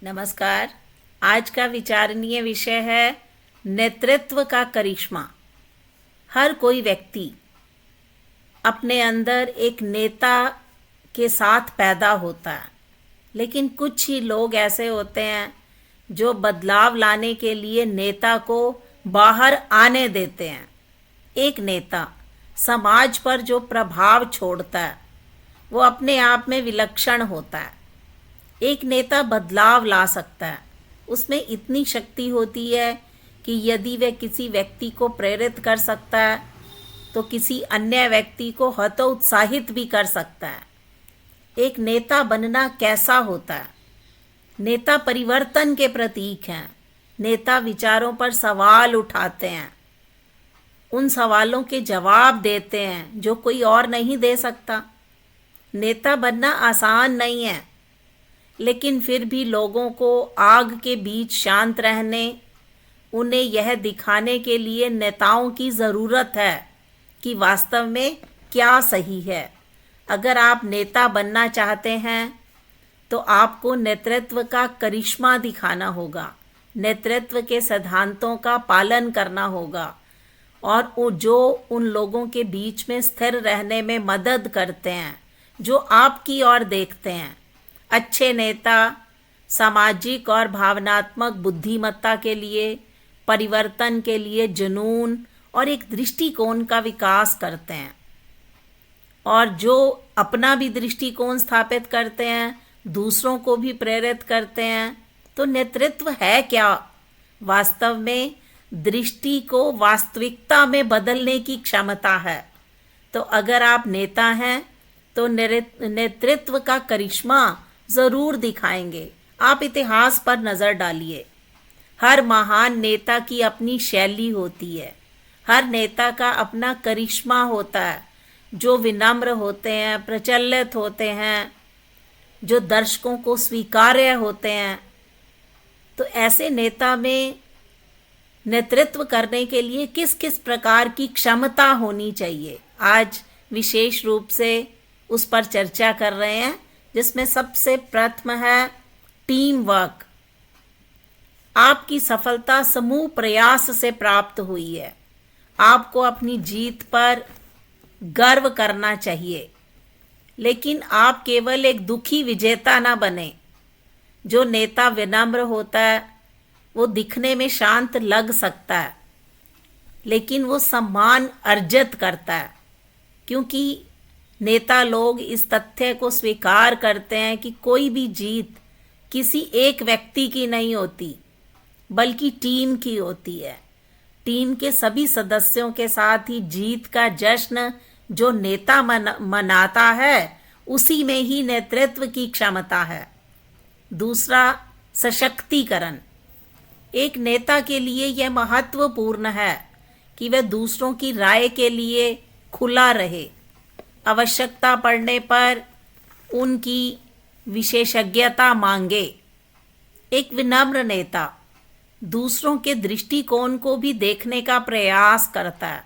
नमस्कार। आज का विचारणीय विषय है नेतृत्व का करिश्मा। हर कोई व्यक्ति अपने अंदर एक नेता के साथ पैदा होता है, लेकिन कुछ ही लोग ऐसे होते हैं जो बदलाव लाने के लिए नेता को बाहर आने देते हैं। एक नेता समाज पर जो प्रभाव छोड़ता है वो अपने आप में विलक्षण होता है। एक नेता बदलाव ला सकता है, उसमें इतनी शक्ति होती है कि यदि वह किसी व्यक्ति को प्रेरित कर सकता है तो किसी अन्य व्यक्ति को हतोत्साहित भी कर सकता है। एक नेता बनना कैसा होता है? नेता परिवर्तन के प्रतीक हैं। नेता विचारों पर सवाल उठाते हैं, उन सवालों के जवाब देते हैं जो कोई और नहीं दे सकता। नेता बनना आसान नहीं है, लेकिन फिर भी लोगों को आग के बीच शांत रहने, उन्हें यह दिखाने के लिए नेताओं की ज़रूरत है कि वास्तव में क्या सही है। अगर आप नेता बनना चाहते हैं तो आपको नेतृत्व का करिश्मा दिखाना होगा, नेतृत्व के सिद्धांतों का पालन करना होगा और जो उन लोगों के बीच में स्थिर रहने में मदद करते हैं जो आपकी ओर देखते हैं। अच्छे नेता सामाजिक और भावनात्मक बुद्धिमत्ता के लिए, परिवर्तन के लिए जुनून और एक दृष्टिकोण का विकास करते हैं, और जो अपना भी दृष्टिकोण स्थापित करते हैं, दूसरों को भी प्रेरित करते हैं। तो नेतृत्व है क्या? वास्तव में दृष्टि को वास्तविकता में बदलने की क्षमता है। तो अगर आप नेता हैं तो नेतृत्व का करिश्मा ज़रूर दिखाएंगे। आप इतिहास पर नज़र डालिए। हर महान नेता की अपनी शैली होती है, हर नेता का अपना करिश्मा होता है, जो विनम्र होते हैं, प्रचलित होते हैं, जो दर्शकों को स्वीकार्य होते हैं। तो ऐसे नेता में नेतृत्व करने के लिए किस किस प्रकार की क्षमता होनी चाहिए, आज विशेष रूप से उस पर चर्चा कर रहे हैं, जिसमें सबसे प्रथम है टीम वर्क। आपकी सफलता समूह प्रयास से प्राप्त हुई है। आपको अपनी जीत पर गर्व करना चाहिए, लेकिन आप केवल एक दुखी विजेता ना बने। जो नेता विनम्र होता है वो दिखने में शांत लग सकता है, लेकिन वो सम्मान अर्जित करता है, क्योंकि नेता लोग इस तथ्य को स्वीकार करते हैं कि कोई भी जीत किसी एक व्यक्ति की नहीं होती, बल्कि टीम की होती है। टीम के सभी सदस्यों के साथ ही जीत का जश्न जो नेता मनाता है, उसी में ही नेतृत्व की क्षमता है। दूसरा, सशक्तिकरण। एक नेता के लिए यह महत्वपूर्ण है कि वह दूसरों की राय के लिए खुला रहे, आवश्यकता पड़ने पर उनकी विशेषज्ञता मांगे। एक विनम्र नेता दूसरों के दृष्टिकोण को भी देखने का प्रयास करता है।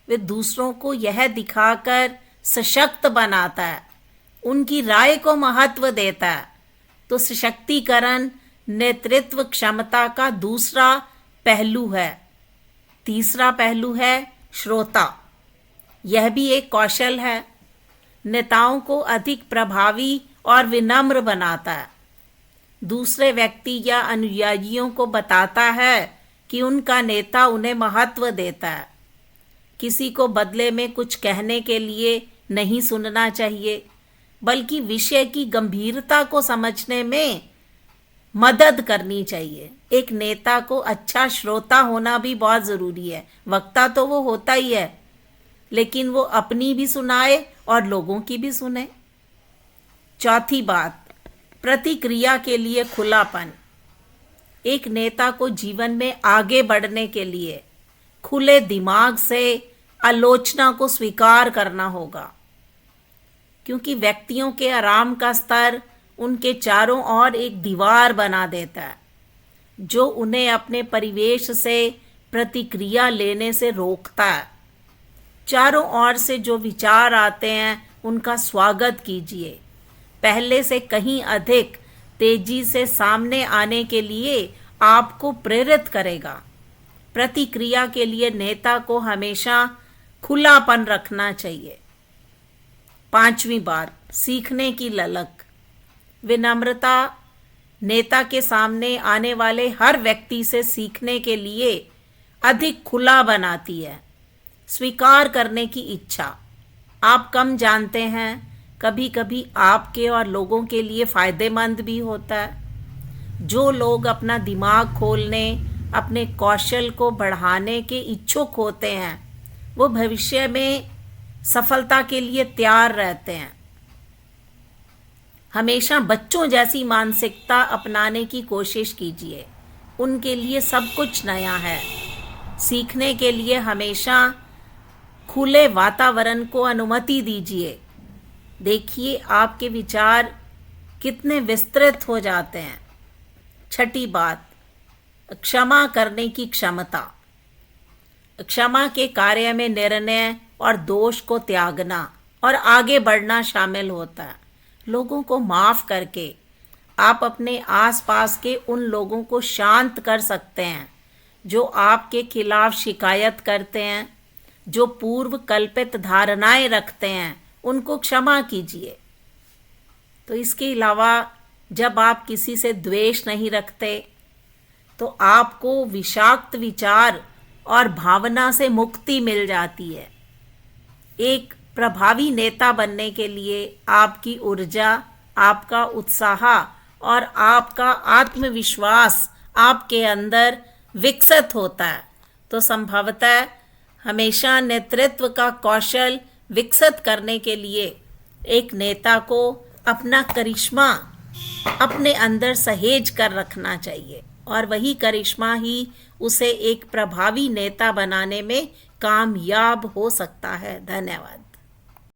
वे दूसरों को यह दिखाकर सशक्त बनाता है, उनकी राय को महत्व देता है। तो सशक्तिकरण नेतृत्व क्षमता का दूसरा पहलू है। तीसरा पहलू है श्रोता। यह भी एक कौशल है, नेताओं को अधिक प्रभावी और विनम्र बनाता है। दूसरे व्यक्ति या अनुयायियों को बताता है कि उनका नेता उन्हें महत्व देता है। किसी को बदले में कुछ कहने के लिए नहीं सुनना चाहिए, बल्कि विषय की गंभीरता को समझने में मदद करनी चाहिए। एक नेता को अच्छा श्रोता होना भी बहुत ज़रूरी है। वक्ता तो वो होता ही है, लेकिन वो अपनी भी सुनाए और लोगों की भी सुने। चौथी बात, प्रतिक्रिया के लिए खुलापन। एक नेता को जीवन में आगे बढ़ने के लिए खुले दिमाग से आलोचना को स्वीकार करना होगा, क्योंकि व्यक्तियों के आराम का स्तर उनके चारों ओर एक दीवार बना देता है, जो उन्हें अपने परिवेश से प्रतिक्रिया लेने से रोकता है। चारों ओर से जो विचार आते हैं उनका स्वागत कीजिए। पहले से कहीं अधिक तेजी से सामने आने के लिए आपको प्रेरित करेगा। प्रतिक्रिया के लिए नेता को हमेशा खुलापन रखना चाहिए। 5वीं बार, सीखने की ललक। विनम्रता नेता के सामने आने वाले हर व्यक्ति से सीखने के लिए अधिक खुला बनाती है। स्वीकार करने की इच्छा। आप कम जानते हैं, कभी कभी आपके और लोगों के लिए फ़ायदेमंद भी होता है। जो लोग अपना दिमाग खोलने, अपने कौशल को बढ़ाने के इच्छुक होते हैं, वो भविष्य में सफलता के लिए तैयार रहते हैं। हमेशा बच्चों जैसी मानसिकता अपनाने की कोशिश कीजिए। उनके लिए सब कुछ नया है। सीखने के लिए हमेशा खुले वातावरण को अनुमति दीजिए। देखिए आपके विचार कितने विस्तृत हो जाते हैं। 6ठी बात, क्षमा करने की क्षमता। क्षमा के कार्य में निर्णय और दोष को त्यागना और आगे बढ़ना शामिल होता है। लोगों को माफ़ करके आप अपने आसपास के उन लोगों को शांत कर सकते हैं जो आपके खिलाफ शिकायत करते हैं, जो पूर्व कल्पित धारणाएं रखते हैं, उनको क्षमा कीजिए। तो इसके अलावा जब आप किसी से द्वेष नहीं रखते तो आपको विषाक्त विचार और भावना से मुक्ति मिल जाती है। एक प्रभावी नेता बनने के लिए आपकी ऊर्जा, आपका उत्साह और आपका आत्मविश्वास आपके अंदर विकसित होता है। तो संभवतः हमेशा नेतृत्व का कौशल विकसित करने के लिए एक नेता को अपना करिश्मा अपने अंदर सहेज कर रखना चाहिए और वही करिश्मा ही उसे एक प्रभावी नेता बनाने में कामयाब हो सकता है। धन्यवाद।